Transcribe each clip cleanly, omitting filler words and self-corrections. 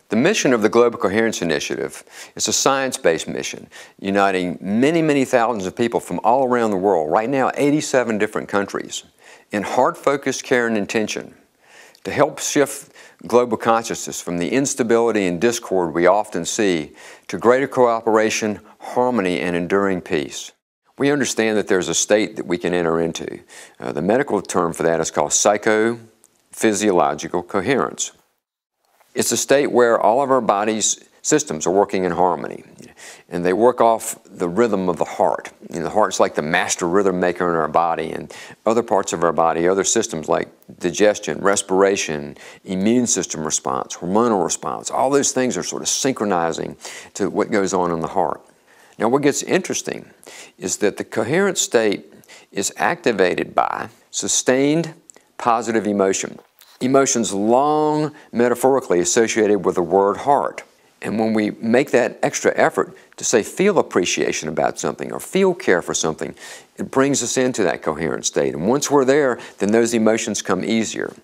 The mission of the Global Coherence Initiative is a science-based mission uniting many, many thousands of people from all around the world, right now 87 different countries, in heart-focused care and intention to help shift global consciousness from the instability and discord we often see to greater cooperation, harmony, and enduring peace. We understand that there's a state that we can enter into. The medical term for that is called physiological coherence. It's a state where all of our body's systems are working in harmony, and they work off the rhythm of the heart. The heart's like the master rhythm maker in our body, and other parts of our body, other systems like digestion, respiration, immune system response, hormonal response, all those things are sort of synchronizing to what goes on in the heart. Now, what gets interesting is that the coherent state is activated by sustained positive emotion. Emotions long metaphorically associated with the word heart. And when we make that extra effort to say feel appreciation about something or feel care for something, it brings us into that coherent state. And once we're there, then those emotions come easier.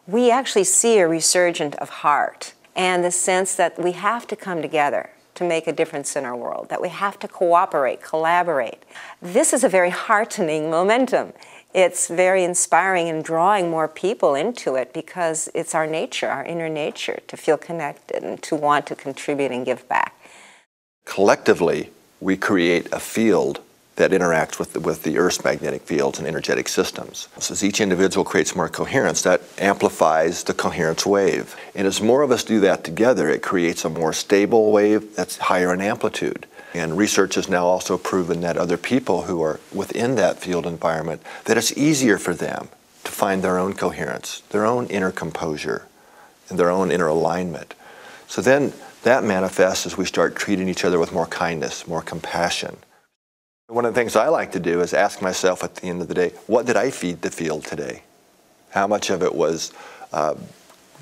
We actually see a resurgence of heart and the sense that we have to come together to make a difference in our world, that we have to cooperate, collaborate. This is a very heartening momentum. It's very inspiring and drawing more people into it because it's our nature, our inner nature, to feel connected and to want to contribute and give back. Collectively, we create a field that interacts with the Earth's magnetic fields and energetic systems. So as each individual creates more coherence, that amplifies the coherence wave. And as more of us do that together, it creates a more stable wave that's higher in amplitude. And research has now also proven that other people who are within that field environment, that it's easier for them to find their own coherence, their own inner composure, and their own inner alignment. So then that manifests as we start treating each other with more kindness, more compassion. One of the things I like to do is ask myself at the end of the day, what did I feed the field today? How much of it was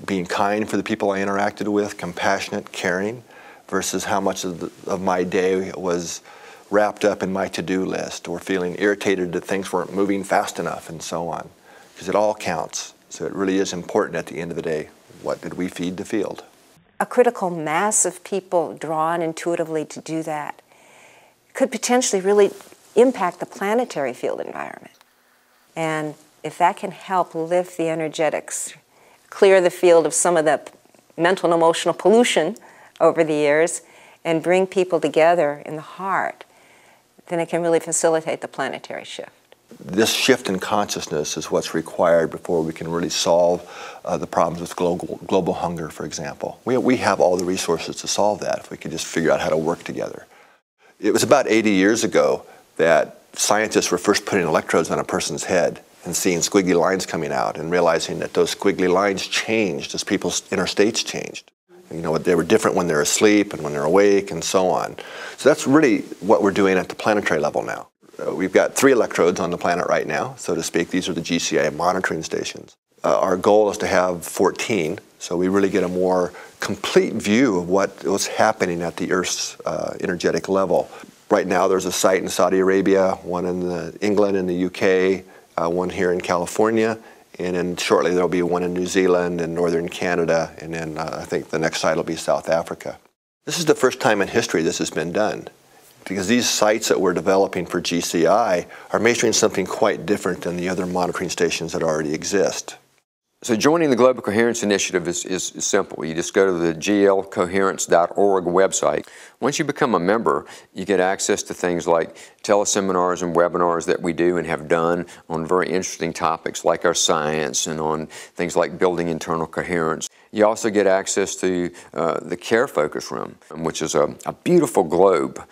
being kind for the people I interacted with, compassionate, caring, versus how much of my day was wrapped up in my to-do list or feeling irritated that things weren't moving fast enough and so on. Because it all counts. So it really is important at the end of the day, what did we feed the field? A critical mass of people drawn intuitively to do that could potentially really impact the planetary field environment. And if that can help lift the energetics, clear the field of some of the mental and emotional pollution over the years, and bring people together in the heart, then it can really facilitate the planetary shift. This shift in consciousness is what's required before we can really solve the problems with global hunger, for example. We have all the resources to solve that if we could just figure out how to work together. It was about 80 years ago that scientists were first putting electrodes on a person's head and seeing squiggly lines coming out and realizing that those squiggly lines changed as people's inner states changed. You know, they were different when they're asleep and when they're awake and so on. So that's really what we're doing at the planetary level now. We've got 3 electrodes on the planet right now, so to speak. These are the GCI monitoring stations. Our goal is to have 14, so we really get a more complete view of what's happening at the Earth's energetic level. Right now there's a site in Saudi Arabia, one in England and the UK, one here in California, and then shortly there'll be one in New Zealand and northern Canada, and then I think the next site will be South Africa. This is the first time in history this has been done, because these sites that we're developing for GCI are measuring something quite different than the other monitoring stations that already exist. So joining the Global Coherence Initiative is simple. You just go to the glcoherence.org website. Once you become a member, you get access to things like teleseminars and webinars that we do and have done on very interesting topics like our science and on things like building internal coherence. You also get access to the Care Focus Room, which is a beautiful globe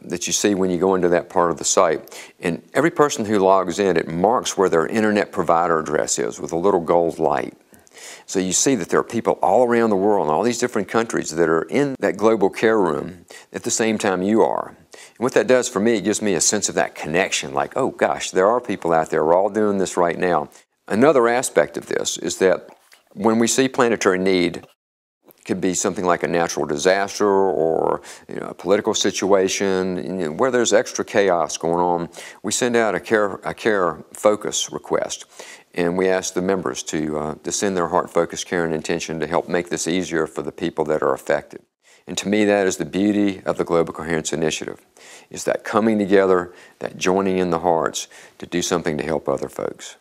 that you see when you go into that part of the site. And every person who logs in, it marks where their internet provider address is with a little gold light. So you see that there are people all around the world in all these different countries that are in that global care room at the same time you are. And what that does for me, it gives me a sense of that connection, like, oh gosh, there are people out there, we're all doing this right now. Another aspect of this is that when we see planetary need, could be something like a natural disaster or a political situation, where there's extra chaos going on. We send out a care focus request, and we ask the members to send their heart focus care and intention to help make this easier for the people that are affected. And to me, that is the beauty of the Global Coherence Initiative, is that coming together, that joining in the hearts to do something to help other folks.